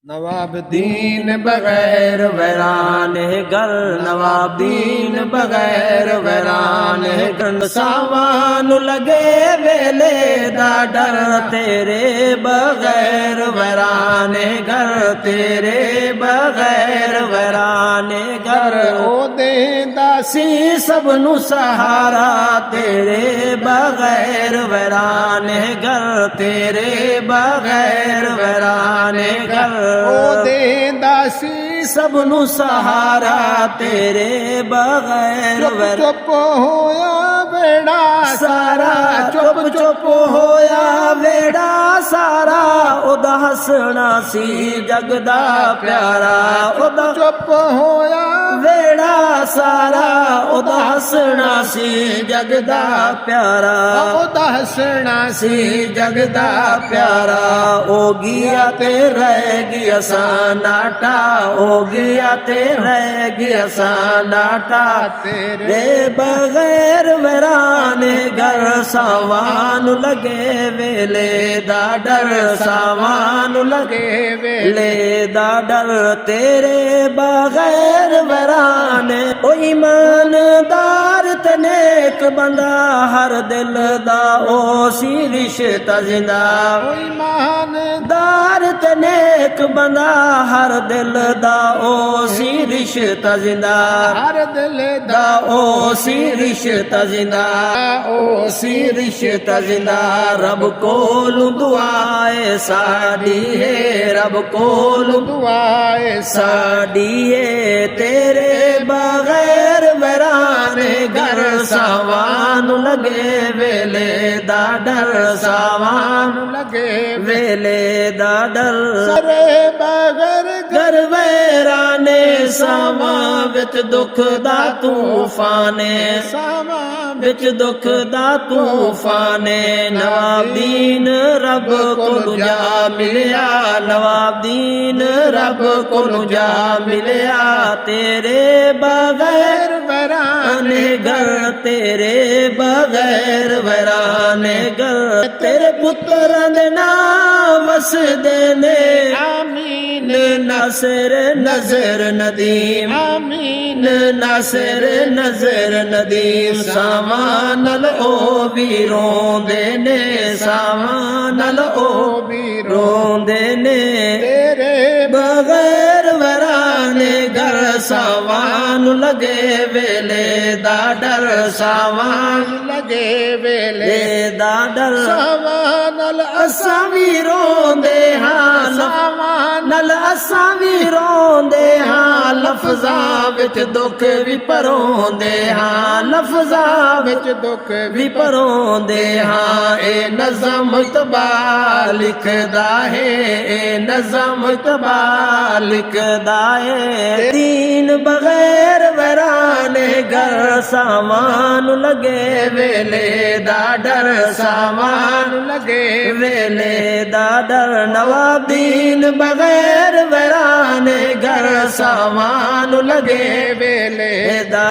नवाब दीन बगैर वैरान घर, नवाब दीन बगैर वैरान घर। सामान लगे वेले दा डर, तेरे बगैर वैरान घर, तेरे बगैर वैरान घर। ओ देंदा सी सबनू सहारा, तेरे बगैर वैरान घर, तेरे बगैर वैरान घर। ओ देंदा सी सबनू सहारा, तेरे बगैर चुप होया बेड़ा सारा, चुप चुप होया बेड़ा सारा। ओदा हसना सी जगदा प्यारा, ओदा चुप होया बेड़ा सारा। ओदा हसना सी जगदा प्यारा, ओदा हसना सी जगदा प्यारा। ओ गया ते रह गया नाटा, ओ गया ते रह गया नाटा। तेरे बगैर वैराने घर, सामान लगे वेले दा डर, सामान लगे वेले दा डर। तेरे बगैर वैराने ओ ईमानदार ते नेक बंदा, हर दिल दा ओ सी रिश्ता जिंदा। ओ ईमानदार ते नेक बंदा, हर दिल दा ओ सी रिश्ता जिंदा, हर दिल दा ओ सी रिश्ता जिंदा, ओ सी रिश्ता जिंदा। रब कोलू दुआए साडी है, रब कोलू दुआए साडी है। तेरे बगैर वैराने घर, सामान लगे वेले दा डर, सामान लगे वेले दा डर। बगैर घर वैराने, सामा विच दुख दा तूफाने, सामा विच दुख दा तूफाने। नवाब दीन रब को जा मिलिया, नवाब दीन रब को जा मिलिया। तेरे बगैर वैराने घर, तेरे बगैर वैराने घर। तेरे पुत्र दे नाम वसदे ने, आमीन नासिर नजर नदीम, आमीन नासिर नजर नदीम। सामानल ओ भी रोंदे ने, सामानल ओ भी रोंदे ने। तेरे बगैर वैराने घर, सामान लगे वेले दा डर, सामान लगे वेले दा डर। सामानल असां भी रोंदे हां, सामानल असां भी रोंदे हां। लफ्ज़ां विच दुख भी परोंदे हां, लफ्ज़ां विच दुख भी परोंदे हां। ए नज़म तबा लिखदा है, ए नज़म तबा लिखदा है। दीन बगैर वैराने घर, सामान लगे वेले दा डर, सामान लगे वेले दा डर। नवाब दीन बगैर वैराने घर, सामान लगे वेले दा